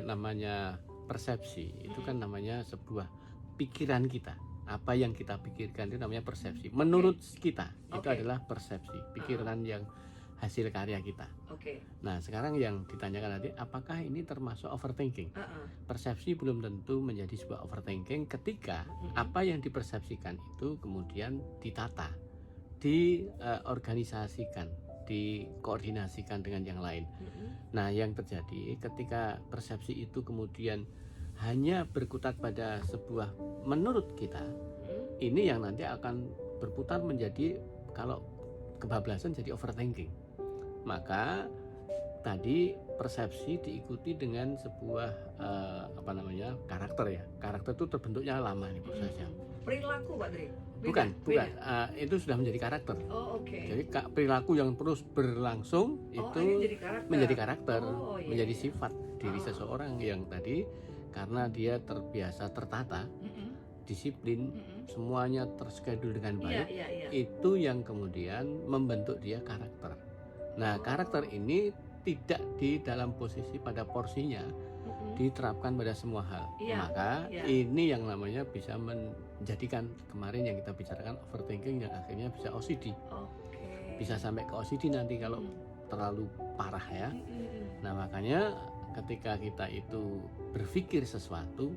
namanya persepsi itu kan namanya sebuah pikiran kita. Apa yang kita pikirkan itu namanya persepsi. Menurut kita itu adalah persepsi, pikiran yang hasil karya kita. Nah, sekarang yang ditanyakan nanti, apakah ini termasuk overthinking? Persepsi belum tentu menjadi sebuah overthinking ketika apa yang dipersepsikan itu kemudian ditata, diorganisasikan, dikoordinasikan dengan yang lain. Nah, yang terjadi ketika persepsi itu kemudian hanya berkutat pada sebuah menurut kita, ini yang nanti akan berputar menjadi, kalau kebablasan jadi overthinking. Maka tadi persepsi diikuti dengan sebuah karakter ya. Karakter itu terbentuknya lama nih prosesnya. Perilaku Pak Dri? Bukan. Itu sudah menjadi karakter. Jadi perilaku yang terus berlangsung itu menjadi karakter, menjadi sifat diri seseorang yang tadi karena dia terbiasa tertata, disiplin, semuanya terschedule dengan baik. Itu yang kemudian membentuk dia karakter. Nah, karakter ini tidak di dalam posisi pada porsinya diterapkan pada semua hal. Maka ini yang namanya bisa menjadikan kemarin yang kita bicarakan overthinking yang akhirnya bisa OCD. Bisa sampai ke OCD nanti kalau terlalu parah ya. Nah, makanya ketika kita itu berpikir sesuatu,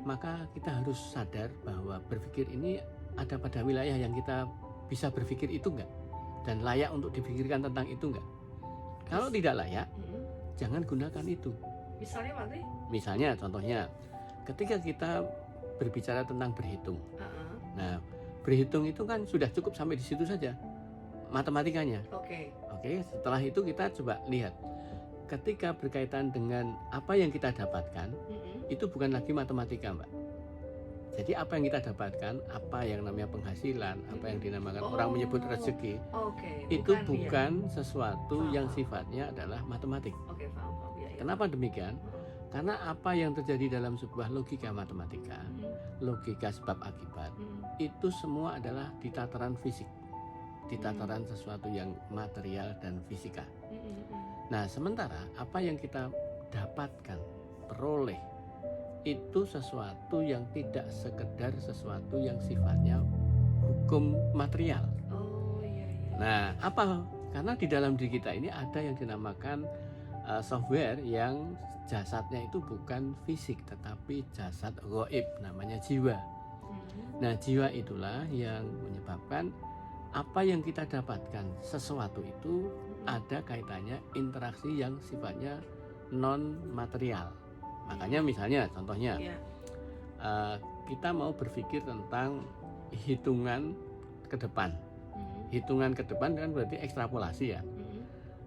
maka kita harus sadar bahwa berpikir ini ada pada wilayah yang kita bisa berpikir itu enggak, dan layak untuk dipikirkan tentang itu enggak. Kalau tidak layak, jangan gunakan itu. Misalnya Pak Dri? Misalnya contohnya ketika kita berbicara tentang berhitung. Nah, berhitung itu kan sudah cukup sampai di situ saja matematikanya. Oke, setelah itu kita coba lihat ketika berkaitan dengan apa yang kita dapatkan, itu bukan lagi matematika, Mbak. Jadi apa yang kita dapatkan, apa yang namanya penghasilan, apa yang dinamakan orang menyebut rezeki, itu bukan sesuatu yang sifatnya adalah matematik. Kenapa demikian? Karena apa yang terjadi dalam sebuah logika matematika, logika sebab akibat, itu semua adalah di tataran fisik, di tataran sesuatu yang material dan fisika. Nah, sementara apa yang kita dapatkan, peroleh, itu sesuatu yang tidak sekedar sesuatu yang sifatnya hukum material. Nah, apa? Karena di dalam diri kita ini ada yang dinamakan software yang jasadnya itu bukan fisik tetapi jasad gaib, namanya jiwa. Nah, jiwa itulah yang menyebabkan apa yang kita dapatkan, sesuatu itu ada kaitannya interaksi yang sifatnya non material. Makanya misalnya contohnya kita mau berpikir tentang hitungan ke depan. Hitungan ke depan kan berarti ekstrapolasi ya.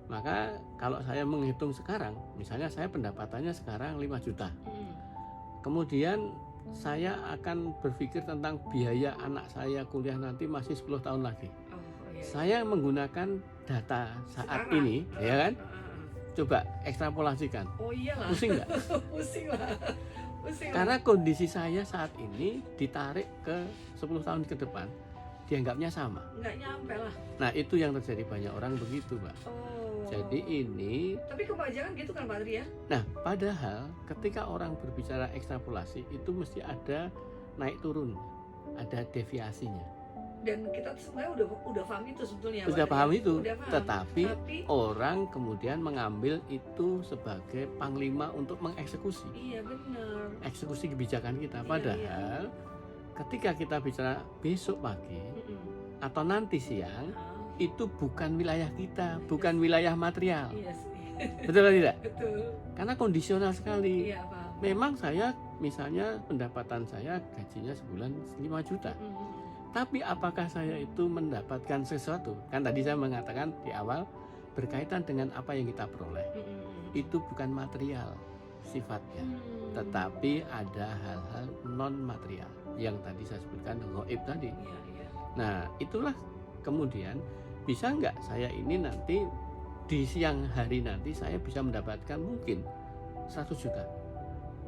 Maka kalau saya menghitung sekarang, misalnya saya pendapatannya sekarang 5 juta. Kemudian saya akan berpikir tentang biaya anak saya kuliah nanti masih 10 tahun lagi. Saya menggunakan data saat ini, ya kan? Coba ekstrapolasikan. Pusing nggak? Pusing lah. Karena kondisi saya saat ini ditarik ke 10 tahun ke depan, dianggapnya sama. Nggak nyampe lah. Nah, itu yang terjadi, banyak orang begitu, Mbak. Jadi ini. Tapi kebanyakan gitu kan Pak Dri ya? Nah, padahal ketika orang berbicara ekstrapolasi itu mesti ada naik turun, ada deviasinya. Dan kita sebenarnya udah paham itu sebetulnya. Sudah paham itu, paham. tetapi orang kemudian mengambil itu sebagai panglima untuk mengeksekusi. Iya benar. Eksekusi kebijakan kita. Padahal ketika kita bicara besok pagi atau nanti siang, itu bukan wilayah kita, bukan wilayah material. Betul atau tidak? Betul. Karena kondisional sekali. Iya, paham. Memang saya, misalnya pendapatan saya gajinya sebulan 5 juta. Tapi apakah saya itu mendapatkan sesuatu? Kan tadi saya mengatakan di awal berkaitan dengan apa yang kita peroleh. Itu bukan material sifatnya, tetapi ada hal-hal non material yang tadi saya sebutkan gaib tadi. Nah, itulah kemudian bisa nggak saya ini nanti di siang hari nanti saya bisa mendapatkan mungkin 100 juta.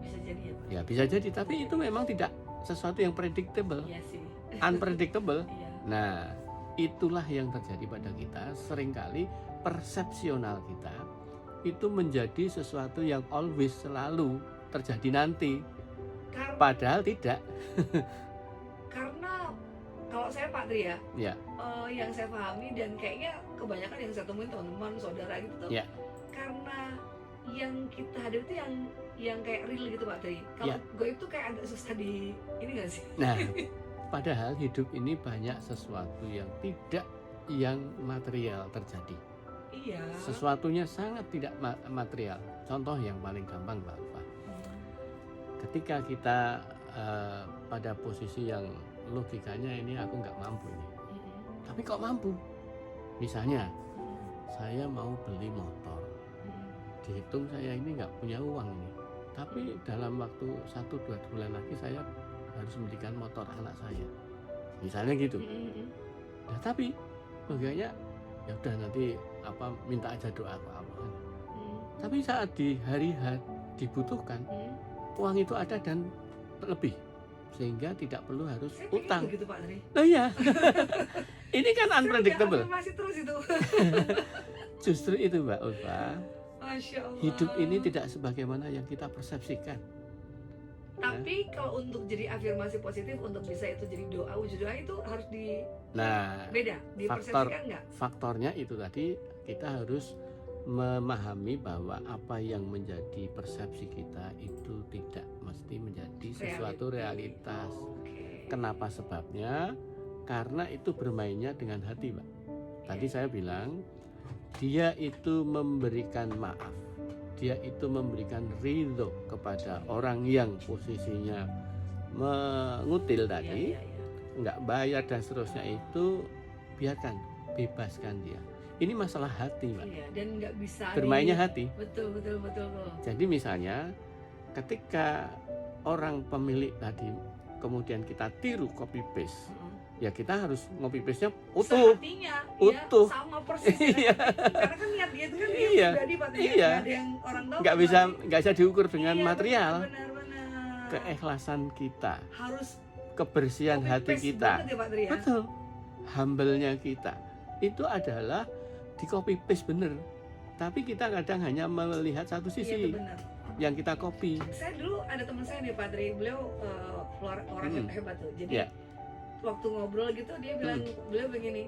Bisa jadi ya Pak? Ya bisa jadi, tapi itu memang tidak sesuatu yang predictable. Iya sih. Unpredictable. Nah, itulah yang terjadi pada kita. Seringkali persepsional kita itu menjadi sesuatu yang always, selalu terjadi nanti. Karena, Padahal tidak. karena kalau saya Pak Tri ya, Ya, yang saya pahami dan kayaknya kebanyakan yang saya temuin teman-teman, saudara gitu tuh, ya, karena yang kita hadapi itu yang kayak real gitu Pak Tri. Kalau Ya. goib itu kayak agak susah di ini nggak sih? nah, padahal hidup ini banyak sesuatu yang tidak yang material terjadi. Iya. Sesuatunya sangat tidak material. Contoh yang paling gampang, Mbak Ulfa. Ketika kita pada posisi yang logikanya ini aku nggak mampu ini, tapi kok mampu? Misalnya, saya mau beli motor, dihitung saya ini nggak punya uang ini, tapi dalam waktu 1-2 bulan lagi saya harus membelikan motor anak saya, misalnya gitu. Nah, tapi logikanya ya udah nanti minta aja doa apa kan. Tapi saat di hari H dibutuhkan, uang itu ada dan lebih, sehingga tidak perlu harus Saya utang. gitu Pak Tri. Oh iya. Ini kan unpredictable. Masih terus itu. Justru itu Mbak Ulfa. Masya Allah. Hidup ini tidak sebagaimana yang kita persepsikan. Tapi kalau untuk jadi afirmasi positif, untuk bisa itu jadi doa, wujud doa itu harus beda, dipersepsikan nggak? Faktornya itu tadi, kita harus memahami bahwa apa yang menjadi persepsi kita itu tidak mesti menjadi sesuatu realitas. Kenapa sebabnya? Karena itu bermainnya dengan hati, Mbak. Tadi saya bilang, dia itu memberikan maaf, dia itu memberikan ridho kepada orang yang posisinya mengutil tadi, nggak bayar dan seterusnya, itu biarkan, bebaskan dia. Ini masalah hati, Mbak. Iya, dan nggak bisa bermainnya hati. Betul. Jadi misalnya ketika orang pemilik tadi kemudian kita tiru copy paste, ya kita harus copy paste-nya utuh. Sehatinya, utuh. Ya, sama persis. Iya. Karena kan niat dia itu kan dia Iya. pribadi, Pak. Iya. Nggak ada yang orang tahu. Nggak bisa diukur dengan material. Benar. Keikhlasan kita, Harus kebersihan copy hati paste kita, banget ya, Pak Tri, ya? betul, humble-nya kita, itu adalah di copy paste bener. Tapi kita kadang hanya melihat satu Iya, sisi itu benar. yang kita copy. Saya dulu ada teman saya nih Pak Tri, beliau orang yang hebat tuh. Jadi Ya. waktu ngobrol gitu dia bilang, beliau begini,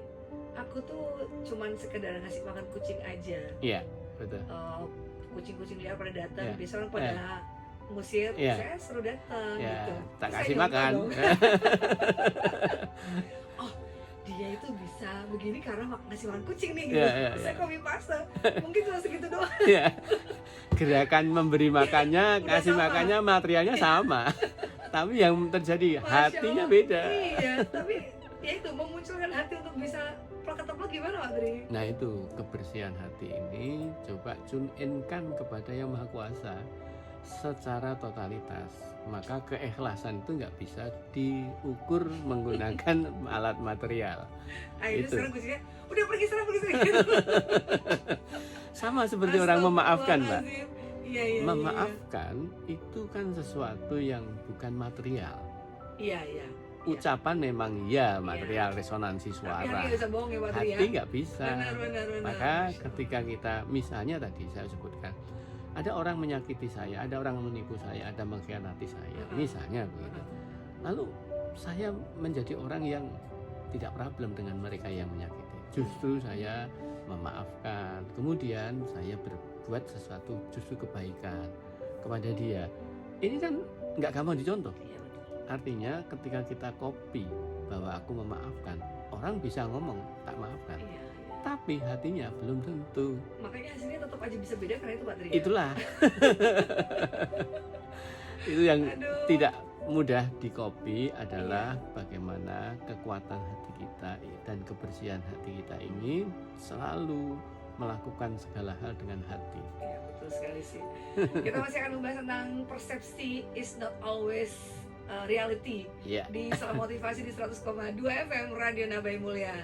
aku tuh cuman sekedar ngasih makan kucing aja. Iya, betul. Kucing-kucing liar pada datang, Ya. biasanya orang pada ngusir, Ya. saya suruh datang Ya, gitu. tak Terus saya kasih nyontoh makan. dong. Oh, dia itu bisa begini karena ngasih makan kucing nih gitu. Ya. Saya copy paste, mungkin cuma segitu doang. Ya. Gerakan memberi makannya, Udah kasih sama. makannya, materialnya sama. Tapi yang terjadi Masya hatinya Allah. beda. Iya, tapi ya itu memunculkan hati untuk bisa ketemu gimana Pak Tri? Nah itu kebersihan hati ini coba tune in-kan kepada Yang Maha Kuasa secara totalitas. Maka keikhlasan itu nggak bisa diukur menggunakan alat material. Akhirnya Itu. sekarang kucingnya udah pergi sana. Sama seperti orang memaafkan, Mbak. Iya. Memaafkan itu kan sesuatu yang bukan material. Iya. Ucapan memang ya material, resonansi Tapi suara. hati nggak bisa bohong ya Pak Tri ya. Hati nggak bisa. Benar. Maka ketika kita, misalnya tadi saya sebutkan, ada orang menyakiti saya, ada orang menipu saya, ada mengkhianati saya, misalnya begitu. Lalu saya menjadi orang yang tidak problem dengan mereka yang menyakiti. Justru saya memaafkan, kemudian saya berbuat sesuatu justru kebaikan kepada dia. Ini kan nggak gampang dicontoh. Iya, betul. Artinya ketika kita copy bahwa aku memaafkan, orang bisa ngomong tak maafkan, Iya. tapi hatinya belum tentu. Makanya hasilnya tetap aja bisa beda karena itu Pak Tri. Itulah itu yang Aduh. tidak mudah dikopi adalah bagaimana kekuatan hati kita dan kebersihan hati kita ini selalu melakukan segala hal dengan hati. Iya, betul sekali sih. Kita masih akan membahas tentang persepsi is not always reality Ya. di Salam Motivasi di 100,2 FM Radio Nabai Mulia.